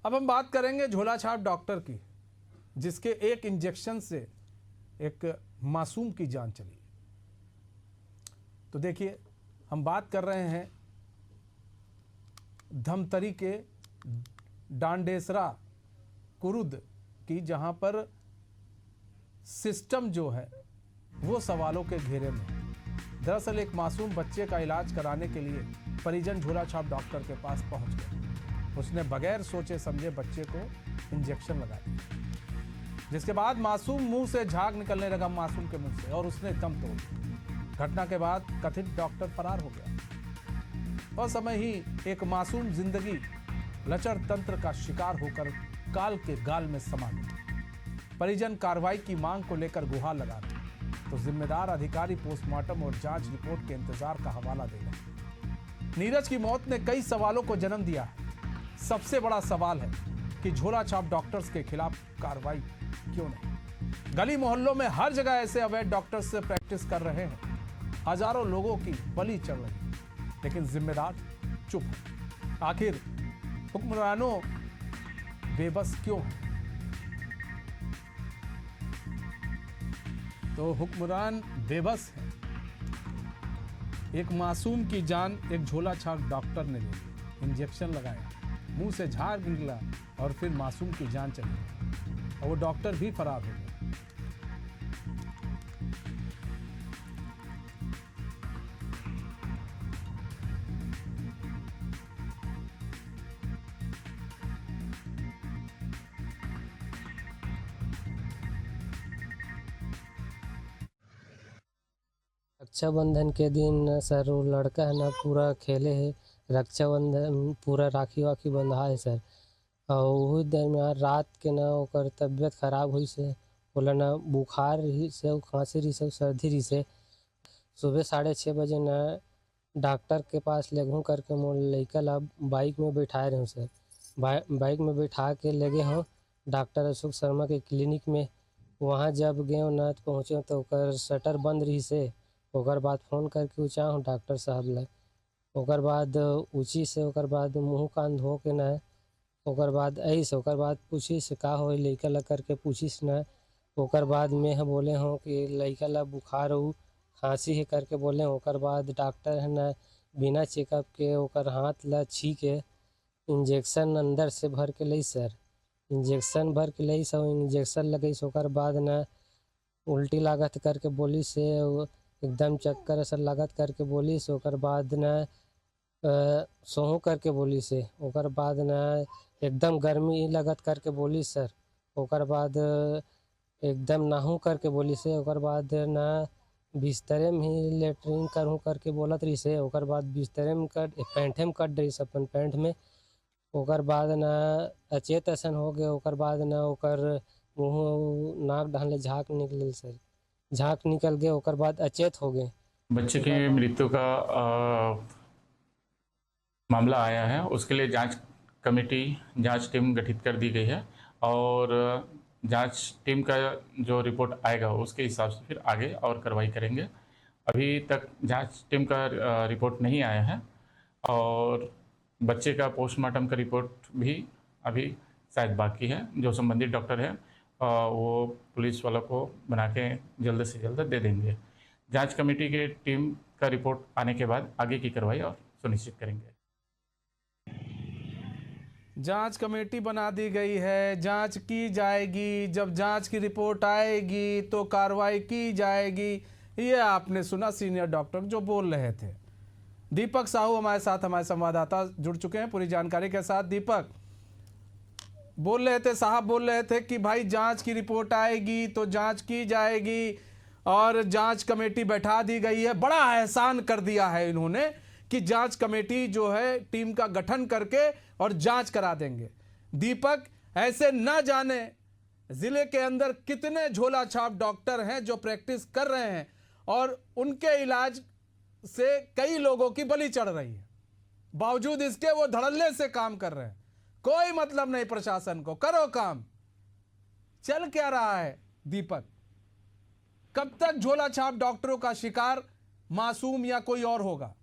अब हम बात करेंगे झोला छाप डॉक्टर की, जिसके एक इंजेक्शन से एक मासूम की जान चली। तो देखिए, हम बात कर रहे हैं धमतरी के डांडेसरा कुरुद की, जहां पर सिस्टम जो है वो सवालों के घेरे में। दरअसल एक मासूम बच्चे का इलाज कराने के लिए परिजन झोला छाप डॉक्टर के पास पहुंच गए। उसने बगैर सोचे समझे बच्चे को इंजेक्शन लगा दिया, जिसके बाद मासूम मुंह से झाग निकलने लगा मासूम के मुंह से, और उसने दम तोड़ दिया। घटना के बाद कथित डॉक्टर फरार हो गया और समय ही एक मासूम जिंदगी लचर तंत्र का शिकार होकर काल के गाल में समा गई। परिजन कार्रवाई की मांग को लेकर गुहार लगा रहे, तो जिम्मेदार अधिकारी पोस्टमार्टम और जांच रिपोर्ट के इंतजार का हवाला दे रहे। नीरज की मौत ने कई सवालों को जन्म दिया है। सबसे बड़ा सवाल है कि झोला छाप डॉक्टर्स के खिलाफ कार्रवाई क्यों नहीं। गली मोहल्लों में हर जगह ऐसे अवैध डॉक्टर्स से प्रैक्टिस कर रहे हैं, हजारों लोगों की बलि चढ़ रही है, लेकिन जिम्मेदार चुप है। आखिर हुक्मरानों बेबस क्यों है? तो हुक्मरान बेबस है। एक मासूम की जान एक झोला छाप डॉक्टर ने ले ली, इंजेक्शन लगाया, मुंह से झाग निकला और फिर मासूम की जान चली गई, और वो डॉक्टर भी फरार हो गया। रक्षाबंधन के दिन सर वो लड़का है ना पूरा खेले है, रक्षाबंधन पूरा राखी वाखी बंधा है सर। और वही दरमियान रात के ना ओकर तबीयत खराब हुई से, बोला ना बुखार रही से, खांसी रही से, सर्दी रही से। सुबह 6:30 बजे ना डॉक्टर के पास ले घूम करके मोर लड़का ला बाइक में बैठाए रहे सर। बाइक में बैठा के ले गए हो डॉक्टर अशोक शर्मा के क्लिनिक में। वहाँ जब गए ना तो पहुँचे तो ओकर शटर बंद रही से। ओकर बाद फ़ोन करके पूछा हूँ डॉक्टर साहब ला। ओकर बाद ऊँची से ओकर बाद मुँह कान धो के ना, ओकर बाद ऐसे ओकर बाद पूछी से का हो लड़का ला करके पूछी से ना। ओकर बाद में बोले हों कि लड़का ला बुखार हो खांसी है करके बोले। ओकर बाद डॉक्टर है ना बिना चेकअप के ओकर हाथ ला छी के इंजेक्शन अंदर से भर के लई सर। इंजेक्शन भर के लई सब इंजेक्शन लगे से। ओकर बाद ना उल्टी लागत करके बोली से, एकदम चक्कर असर लागत करके बोली से। ओकर बाद ना सोहू करके बोली से। ओकर बाद ना एकदम गर्मी लगत करके बोली सर। ओकर बाद एकदम नाहू करके बोली से। ओकर बाद ना बिस्तरे में ही लेटरिन करहूँ करके बोलत रही से। ओकर बाद बिस्तरे में कट पैंठे में कट रही से अपन पैंट में। ओकर बाद ना अचेत असन हो गए। ओकर बाद ना ओकर मुँह नाक ढाले झाग निकल सर, झाग निकल गए। ओकर बाद अचेत हो गए। बच्चे की मृत्यु का मामला आया है, उसके लिए जांच कमेटी जांच टीम गठित कर दी गई है, और जांच टीम का जो रिपोर्ट आएगा उसके हिसाब से फिर आगे और कार्रवाई करेंगे। अभी तक जांच टीम का रिपोर्ट नहीं आया है, और बच्चे का पोस्टमार्टम का रिपोर्ट भी अभी शायद बाकी है। जो संबंधित डॉक्टर है वो पुलिस वालों को बना के जल्द से जल्द दे देंगे। जांच कमेटी की टीम का रिपोर्ट आने के बाद आगे की कार्रवाई और सुनिश्चित करेंगे। जांच कमेटी बना दी गई है, जांच की जाएगी। जब जांच की रिपोर्ट आएगी तो कार्रवाई की जाएगी। ये आपने सुना सीनियर डॉक्टर जो बोल रहे थे। दीपक साहू हमारे साथ, हमारे संवाददाता जुड़ चुके हैं पूरी जानकारी के साथ। दीपक बोल रहे थे, साहब बोल रहे थे कि भाई जांच की रिपोर्ट आएगी तो जांच की जाएगी, और जांच कमेटी बैठा दी गई है। बड़ा एहसान कर दिया है इन्होंने कि जांच कमेटी जो है टीम का गठन करके और जांच करा देंगे। दीपक, ऐसे न जाने जिले के अंदर कितने झोला छाप डॉक्टर हैं जो प्रैक्टिस कर रहे हैं, और उनके इलाज से कई लोगों की बलि चढ़ रही है। बावजूद इसके वो धड़ल्ले से काम कर रहे हैं। कोई मतलब नहीं प्रशासन को, करो काम। चल क्या रहा है दीपक? कब तक झोला छाप डॉक्टरों का शिकार मासूम या कोई और होगा?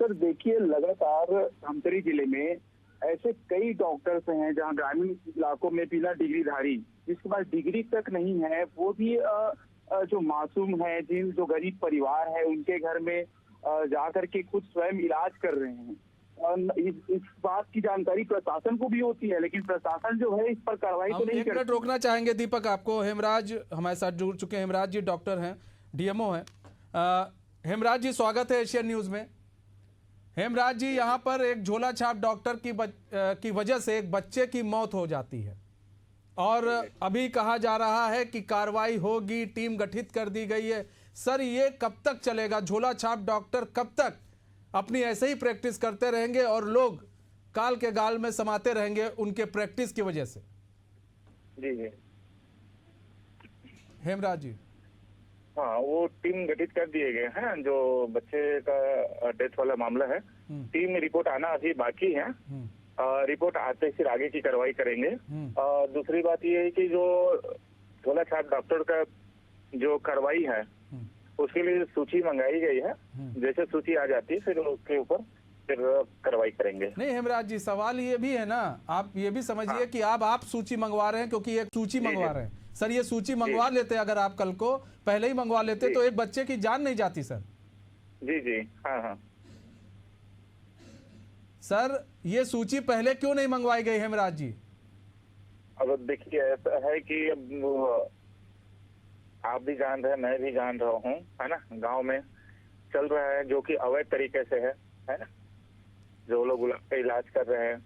सर देखिए, लगातार धमतरी जिले में ऐसे कई डॉक्टर्स हैं जहां ग्रामीण इलाकों में बिना डिग्रीधारी, जिसके पास डिग्री तक नहीं है, वो भी जो मासूम है, जो गरीब परिवार है, उनके घर में जाकर के खुद स्वयं इलाज कर रहे हैं। इस बात की जानकारी प्रशासन को भी होती है, लेकिन प्रशासन जो है इस पर कार्रवाई तो हम नहीं एक मिनट करती। रोकना चाहेंगे दीपक आपको। हेमराज हमारे साथ जुड़ चुके हैं। हेमराज जी डॉक्टर हैं, डीएमओ हैं। हेमराज जी स्वागत है एशियन न्यूज में। हेमराज जी, यहाँ पर एक झोला छाप डॉक्टर की वजह से एक बच्चे की मौत हो जाती है और अभी कहा जा रहा है कि कार्रवाई होगी, टीम गठित कर दी गई है। सर ये कब तक चलेगा? झोला छाप डॉक्टर कब तक अपनी ऐसे ही प्रैक्टिस करते रहेंगे और लोग काल के गाल में समाते रहेंगे उनके प्रैक्टिस की वजह से? जी जी, हेमराज जी। हाँ, वो टीम गठित कर दिए गए हैं। जो बच्चे का डेथ वाला मामला है, टीम रिपोर्ट आना अभी बाकी है। रिपोर्ट आते ही फिर आगे की कार्रवाई करेंगे। दूसरी बात ये है कि जो झोला छाप डॉक्टर का जो कार्रवाई है उसके लिए सूची मंगाई गई है। जैसे सूची आ जाती है फिर उसके ऊपर फिर कार्रवाई करेंगे। नहीं हेमराज जी, सवाल ये भी है ना, आप ये भी समझिए कि आप सूची मंगवा रहे हैं क्योंकि एक सूची मंगवा रहे हैं। सर ये सूची मंगवा लेते अगर आप कल को पहले ही मंगवा लेते तो एक बच्चे की जान नहीं जाती सर। जी जी, हाँ हाँ। सर ये सूची पहले क्यों नहीं मंगवाई गई हेमराज जी? अब देखिए ऐसा है कि अब आप भी जान रहे हैं, मैं भी जान रहा हूँ, है ना, गांव में चल रहा है जो कि अवैध तरीके से है ना, जो लोग इलाज कर रहे हैं,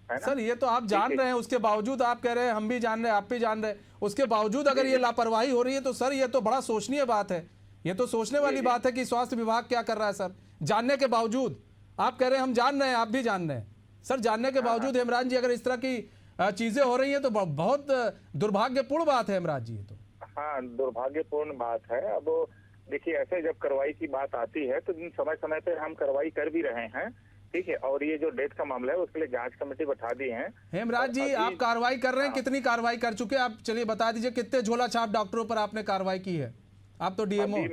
है ना। सर ये तो आप जान रहे हैं, उसके बावजूद आप कह रहे हैं हम भी जान रहे हैं, आप भी जान रहे हैं, उसके बावजूद अगर ये लापरवाही हो रही है तो सर ये तो बड़ा सोचनीय बात है। ये तो सोचने वाली बात है कि स्वास्थ्य विभाग क्या कर रहा है सर, जानने के बावजूद। आप कह रहे हैं हम जान रहे हैं, आप भी जान रहे हैं। सर जानने के बावजूद हेमराज जी अगर इस तरह की चीजें हो रही है तो बहुत दुर्भाग्यपूर्ण बात है हेमराज जी। ये तो हाँ, दुर्भाग्यपूर्ण बात है। अब देखिए ऐसे जब कार्रवाई की बात आती है तो समय समय पे हम कार्रवाई कर भी रहे हैं, ठीक है। और ये जो डेथ का मामला है उसके लिए जांच कमेटी बैठा दी है। हेमराज जी आप कार्रवाई कर रहे हैं, कितनी कार्रवाई कर चुके हैं आप? चलिए बता दीजिए कितने झोला छाप डॉक्टरों पर आपने कार्रवाई की है? आप तो डीएमओ।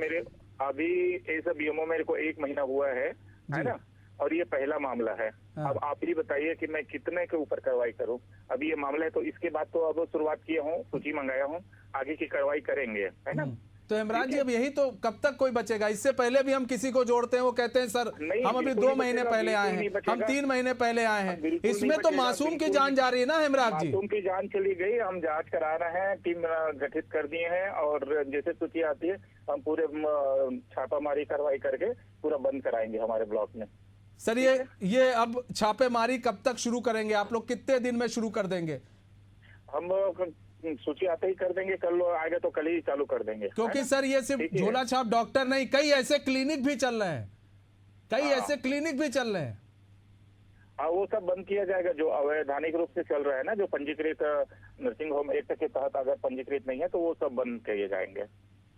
अभी एज बीएमओ मेरे को 1 महीना हुआ है ना, और ये पहला मामला है। अब आप ही बताइए कि मैं कितने के ऊपर कार्रवाई करूं। अभी ये मामला है तो इसके बाद तो अब शुरुआत किया हूं, सूची मंगाया हूं, आगे की कार्रवाई करेंगे, है ना। तो हेमराज जी अब यही तो कब तक कोई बचेगा? इससे पहले भी हम किसी को जोड़ते हैं, वो कहते हैं सर हम अभी 2 महीने पहले आए हैं, हम 3 महीने पहले आए हैं। इसमें तो मासूम की जान जा रही है ना हेमराज जी। मासूम की जान चली गई। हम जांच करा रहे हैं, टीम गठित कर दिए हैं और जैसे सूची आती है हम पूरे छापामारी कार्रवाई करके पूरा बंद कराएंगे हमारे ब्लॉक में। सर ये अब छापेमारी कब तक शुरू करेंगे आप लोग? कितने दिन में शुरू कर देंगे? हम सूची आते ही कर देंगे, कल आएगा तो कल ही चालू कर देंगे। क्योंकि सर ये सिर्फ झोला छाप डॉक्टर नहीं, कई ऐसे क्लिनिक भी चल रहे हैं, कई ऐसे क्लिनिक भी चल रहे हैं। हाँ, वो सब बंद किया जाएगा जो अवैधानिक रूप से चल रहा है ना, जो पंजीकृत नर्सिंग होम एक्ट के तहत अगर पंजीकृत नहीं है तो वो सब बंद किए जाएंगे,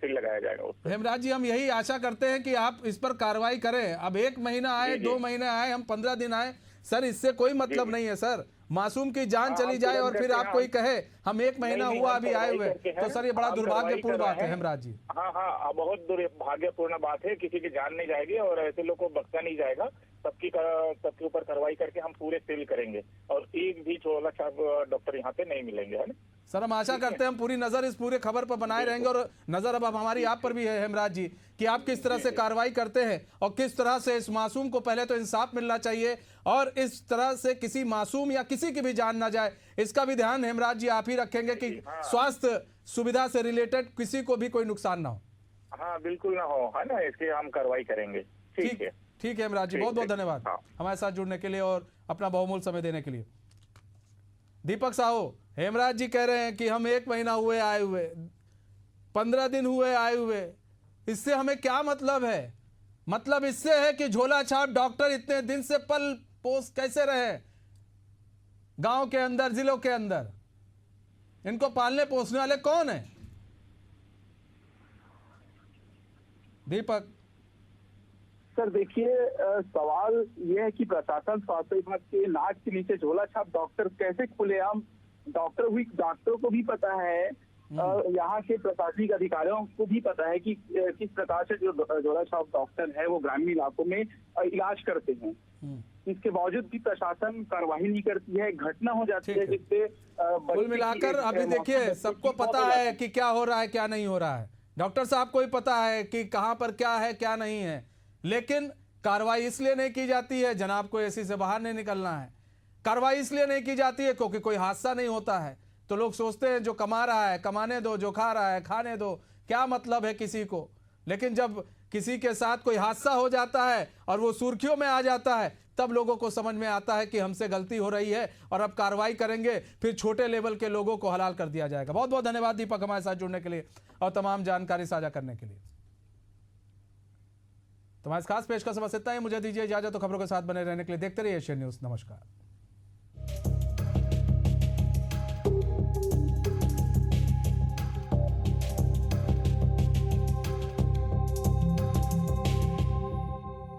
फिर लगाया जाएगा उस पर। हेमराज जी हम यही आशा करते हैं कि आप इस पर कार्रवाई करें। अब 1 महीना आए, 2 महीने आए, हम 15 दिन आए, सर इससे कोई मतलब नहीं है सर। मासूम की जान चली जाए और फिर आप कोई कहे हम 1 महीना हुआ अभी आए हुए, तो सर ये बड़ा दुर्भाग्यपूर्ण बात है हेमराज जी। हाँ हाँ, बहुत दुर्भाग्यपूर्ण बात है। किसी की जान नहीं जाएगी और ऐसे लोगों को बख्शा नहीं जाएगा। सबके ऊपर कार्रवाई करके हम पूरे सील करेंगे और एक भी झोला छाप डॉक्टर यहाँ पे नहीं मिलेंगे, है ना। सर हम आशा करते हैं हम पूरी नजर इस पूरे खबर पर बनाए रहेंगे और नजर अब हमारी आप पर भी है हेमराज जी कि आप किस तरह से कार्रवाई करते हैं और किस तरह से इस मासूम को पहले तो इंसाफ मिलना चाहिए और इस तरह से किसी मासूम या किसी की भी जान ना जाए, इसका भी ध्यान हेमराज जी आप ही रखेंगे कि स्वास्थ्य सुविधा से रिलेटेड किसी को भी कोई नुकसान ना हो। हाँ बिल्कुल ना हो, है ना, इसकी हम कार्रवाई करेंगे। ठीक है, ठीक है हेमराज जी, बहुत बहुत धन्यवाद हाँ। हमारे साथ जुड़ने के लिए और अपना बहुमूल्य समय देने के लिए। दीपक साहू, हेमराज जी कह रहे हैं कि हम 1 महीना हुए आए हुए, 15 दिन हुए आए हुए, इससे हमें क्या मतलब है? मतलब इससे है कि झोला छाप डॉक्टर इतने दिन से पल पोस कैसे रहे गांव के अंदर, जिलों के अंदर? इनको पालने पोसने वाले कौन है? दीपक सर देखिए, सवाल यह है कि प्रशासन स्वास्थ्य विभाग के नाक के नीचे झोला छाप डॉक्टर कैसे खुलेआम, डॉक्टरों को भी पता है यहाँ के प्रशासनिक अधिकारियों को भी पता है कि किस प्रकार से जो झोला-छाप डॉक्टर है वो ग्रामीण इलाकों में इलाज करते हैं। इसके बावजूद भी प्रशासन कार्रवाई नहीं करती है, घटना हो जाती है जिससे कुल मिलाकर अभी देखिए सबको पता है कि क्या हो रहा है क्या नहीं हो रहा है, डॉक्टर साहब को भी पता है कि कहां पर क्या है क्या नहीं है, लेकिन कार्रवाई इसलिए नहीं की जाती है जनाब को एसी से बाहर नहीं निकलना है, कार्रवाई इसलिए नहीं की जाती है क्योंकि कोई हादसा नहीं होता है। तो लोग सोचते हैं जो कमा रहा है कमाने दो, जो खा रहा है खाने दो, क्या मतलब है किसी को। लेकिन जब किसी के साथ कोई हादसा हो जाता है और वो सुर्खियों में आ जाता है तब लोगों को समझ में आता है कि हमसे गलती हो रही है और अब कार्रवाई करेंगे, फिर छोटे लेवल के लोगों को हलाल कर दिया जाएगा। बहुत बहुत धन्यवाद दीपक हमारे साथ जुड़ने के लिए और तमाम जानकारी साझा करने के लिए। तुम्हारे खास पेशकश बस इतना ही, मुझे दीजिए इजाजत। तो खबरों के साथ बने रहने के लिए देखते रहिए एशियन न्यूज़। नमस्कार।